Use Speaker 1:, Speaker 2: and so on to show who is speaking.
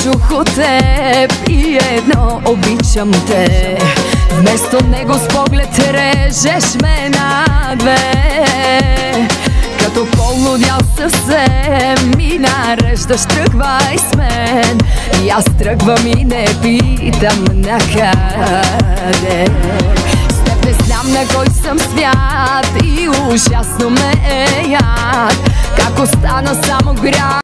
Speaker 1: čuh od teb i jedno obичам te. Вместо него с поглед режеш ме на две. Като полудял съвсем и нареждаш тръгвай с мен. И аз тръгвам и не питам накъде. С теб не знам на кой съм свят и ужасно ме е яд. Как остана само грях.